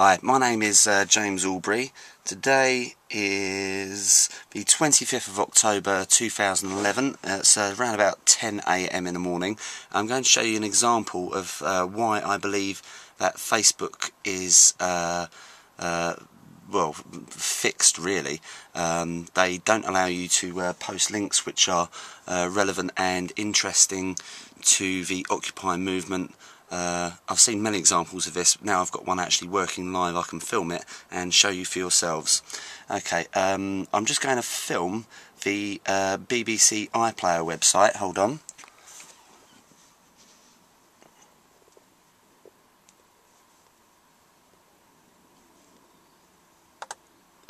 Hi, my name is James Albury. Today is the 25th of October 2011. It's around about 10 AM in the morning. I'm going to show you an example of why I believe that Facebook is well, fixed really. They don't allow you to post links which are relevant and interesting to the Occupy movement. I've seen many examples of this. Now I've got one actually working live. I can film it and show you for yourselves. Okay, I'm just going to film the BBC iPlayer website. Hold on.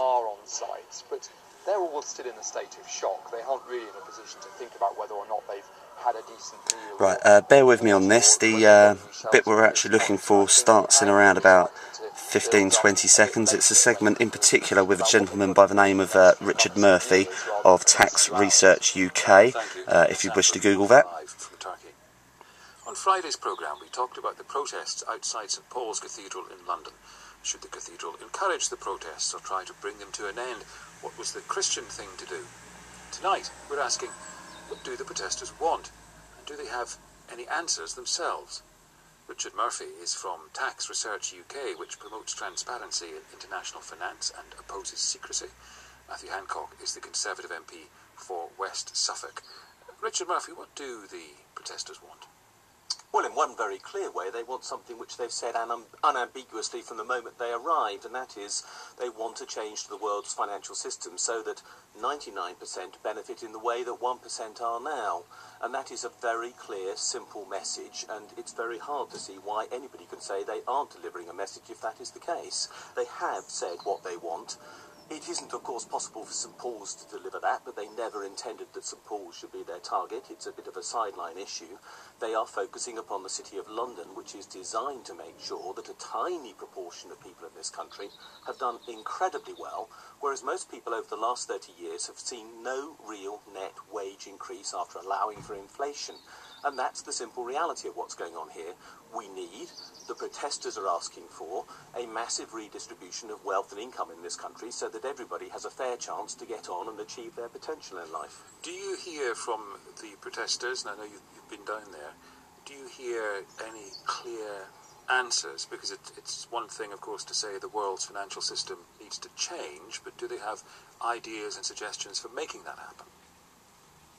Are on sites, but they're all still in a state of shock. They aren't really in a position to think about whether or not they've had a decent meal. Right, bear with me on this. The bit we're actually looking for starts in around about 15-20 seconds. It's a segment in particular with a gentleman by the name of Richard Murphy of Tax Research UK, if you wish to Google that. On Friday's programme we talked about the protests outside St Paul's Cathedral in London. Should the cathedral encourage the protests or try to bring them to an end? What was the Christian thing to do? Tonight we're asking, what do the protesters want? And do they have any answers themselves? Richard Murphy is from Tax Research UK, which promotes transparency in international finance and opposes secrecy. Matthew Hancock is the Conservative MP for West Suffolk. Richard Murphy, what do the protesters want? Well, in one very clear way, they want something which they've said unambiguously from the moment they arrived, and that is they want a change to the world's financial system so that 99% benefit in the way that 1% are now. And that is a very clear, simple message, and it's very hard to see why anybody can say they aren't delivering a message if that is the case. They have said what they want. It isn't, of course, possible for St Paul's to deliver that, but they never intended that St Paul's should be their target. It's a bit of a sideline issue. They are focusing upon the City of London, which is designed to make sure that a tiny proportion of people in this country have done incredibly well, whereas most people over the last 30 years have seen no real net wage increase after allowing for inflation. And that's the simple reality of what's going on here. We need, the protesters are asking for, a massive redistribution of wealth and income in this country so that everybody has a fair chance to get on and achieve their potential in life. Do you hear from the protesters, and I know you've been down there, do you hear any clear answers? Because it's one thing, of course, to say the world's financial system needs to change, but do they have ideas and suggestions for making that happen?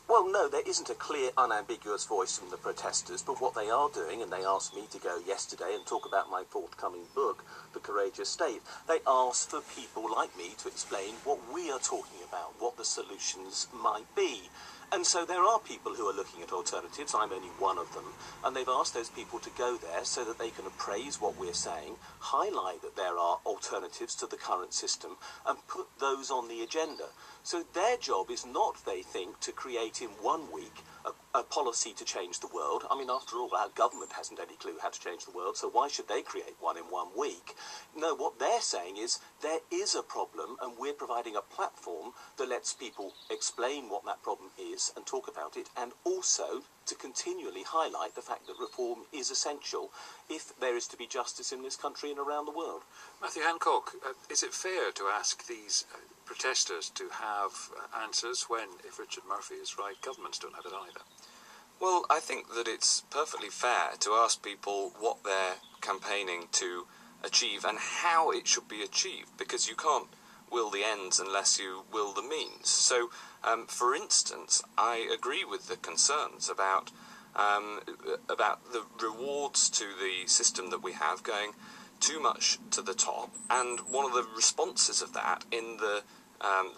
Well, no, there isn't a clear, unambiguous voice from the protesters, but what they are doing, and they asked me to go yesterday and talk about my forthcoming book, The Courageous State, they asked for people like me to explain what we are talking about, what the solutions might be. And so there are people who are looking at alternatives, I'm only one of them, and they've asked those people to go there so that they can appraise what we're saying, highlight that there are alternatives to the current system, and put those on the agenda. So their job is not, they think, to create in 1 week a policy to change the world. I mean, after all, our government hasn't any clue how to change the world, so why should they create one in 1 week? No, what they're saying is there is a problem, and we're providing a platform that lets people explain what that problem is and talk about it, and also to continually highlight the fact that reform is essential if there is to be justice in this country and around the world. Matthew Hancock, is it fair to ask these protesters to have answers when, if Richard Murphy is right, governments don't have it either? Well, I think that it's perfectly fair to ask people what they're campaigning to achieve and how it should be achieved, because you can't will the ends unless you will the means. So, for instance, I agree with the concerns about the rewards to the system that we have going too much to the top, and one of the responses of that in the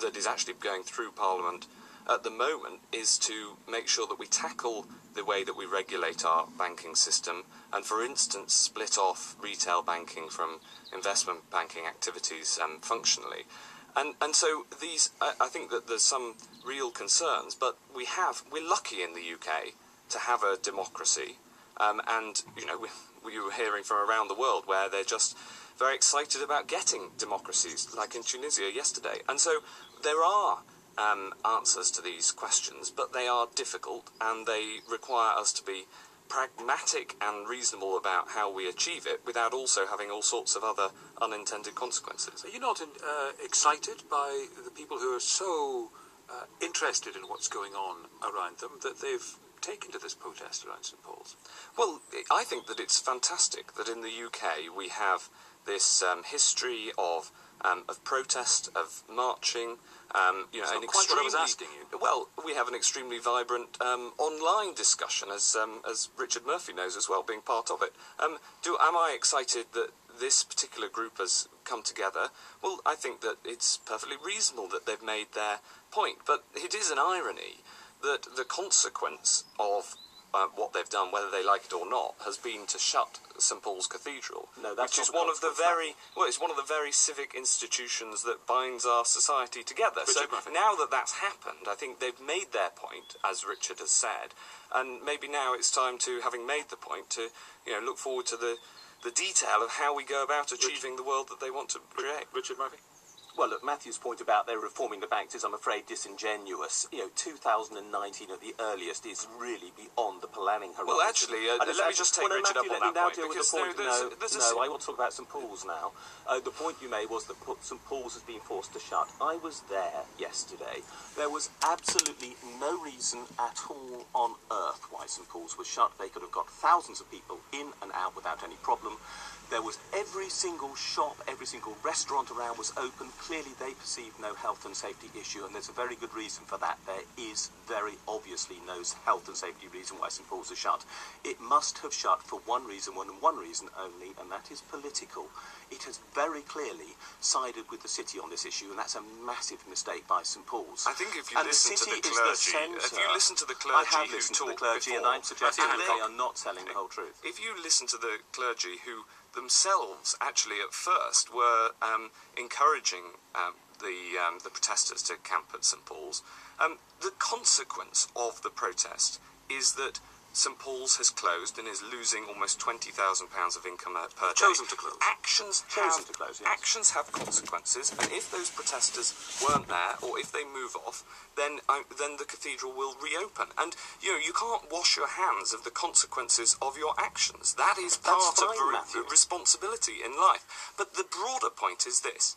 that is actually going through Parliament at the moment is to make sure that we tackle the way that we regulate our banking system and, for instance, split off retail banking from investment banking activities functionally. And so these, I think that there's some real concerns, but we're lucky in the UK to have a democracy, and you know we were hearing from around the world where they're just very excited about getting democracies, like in Tunisia yesterday. And so there are answers to these questions, but they are difficult and they require us to be pragmatic and reasonable about how we achieve it without also having all sorts of other unintended consequences. Are you not excited by the people who are so interested in what's going on around them that they've taken to this protest around St Paul's? Well, I think that it's fantastic that in the UK we have this history of protest, of marching. An extremely, quite what I was asking you. Well, we have an extremely vibrant online discussion, as Richard Murphy knows as well, being part of it. Am I excited that this particular group has come together? Well, I think that it's perfectly reasonable that they've made their point, but it is an irony that the consequence of what they've done, whether they like it or not, has been to shut St Paul's Cathedral, which is one of the very civic institutions that binds our society together. So now that that's happened, I think they've made their point, as Richard has said, and maybe now it's time to, having made the point, to look forward to the detail of how we go about achieving the world that they want to create. Richard Murphy? Well, look, Matthew's point about they're reforming the banks is, I'm afraid, disingenuous. 2019 at the earliest is really beyond the planning horizon. Well, actually, let me just take Richard up on that point. I want to talk about St Paul's now. The point you made was that St Paul's has been forced to shut. I was there yesterday. There was absolutely no reason at all on earth why St Paul's was shut. They could have got thousands of people in and out without any problem. There was every single shop, every single restaurant around was open. Clearly they perceived no health and safety issue, and there's a very good reason for that. There is very obviously no health and safety reason why St Paul's is shut. It must have shut for one reason only, and that is political. It has very clearly sided with the city on this issue, and that's a massive mistake by St Paul's. I think if you listen to the clergy, I have listened to the clergy, and I'm suggesting that they are not telling the whole truth. If you listen to the clergy, who themselves actually at first were encouraging the protesters to camp at St Paul's, the consequence of the protest is that St Paul's has closed and is losing almost £20,000 of income per day. Chosen to close. Actions have consequences, and if those protesters weren't there, or if they move off, then the cathedral will reopen. And you can't wash your hands of the consequences of your actions. That is part of the responsibility in life. But the broader point is this.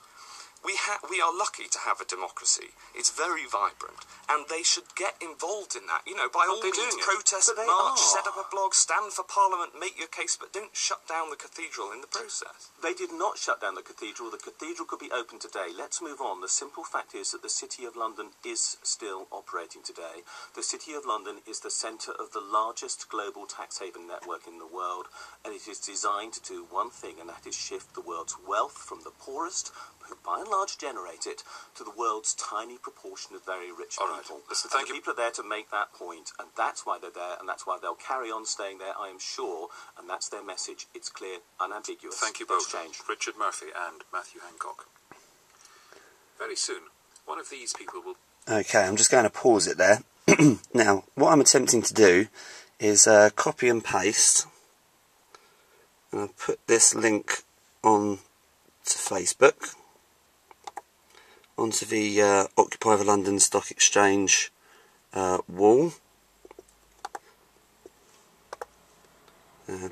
We are lucky to have a democracy. It's very vibrant, and they should get involved in that. By all means, protest, march, set up a blog, stand for Parliament, make your case, but don't shut down the cathedral in the process. They did not shut down the cathedral. The cathedral could be open today. Let's move on. The simple fact is that the City of London is still operating today. The City of London is the centre of the largest global tax haven network in the world, and it is designed to do one thing, and that is shift the world's wealth from the poorest, who by and large generate it, to the world's tiny proportion of very rich people. Listen, the people are there to make that point, and that's why they're there, and that's why they'll carry on staying there, I am sure, and that's their message. It's clear, unambiguous. Thank you both, Richard Murphy and Matthew Hancock. Very soon, one of these people will... Okay, I'm just going to pause it there. Now, what I'm attempting to do is copy and paste. And I'll put this link on to Facebook, onto the Occupy the London Stock Exchange wall.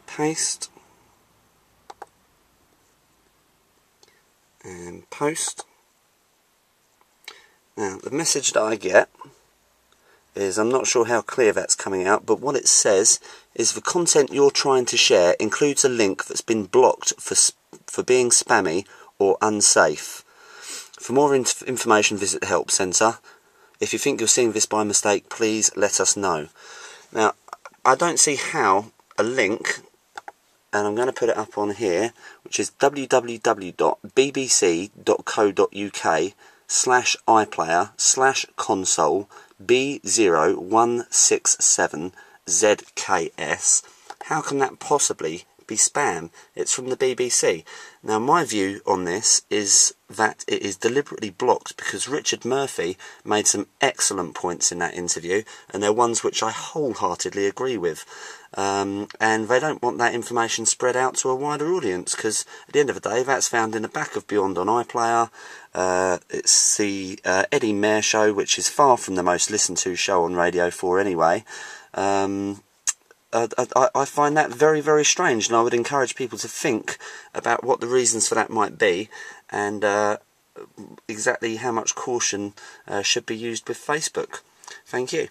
Paste. And post. Now, the message that I get is, I'm not sure how clear that's coming out, but what it says is the content you're trying to share includes a link that's been blocked for being spammy or unsafe. For more information, visit the Help Centre. If you think you're seeing this by mistake, please let us know. Now, I don't see how a link, and I'm going to put it up on here, which is www.bbc.co.uk/iPlayer/console B0167ZKS. How can that possibly be spam? It's from the BBC. Now, my view on this is that it is deliberately blocked because Richard Murphy made some excellent points in that interview, and they're ones which I wholeheartedly agree with. And they don't want that information spread out to a wider audience, because at the end of the day, that's found in the back of Beyond on iPlayer. It's the Eddie Mair show, which is far from the most listened to show on Radio 4 anyway. I find that very, very strange, and I would encourage people to think about what the reasons for that might be, and exactly how much caution should be used with Facebook. Thank you.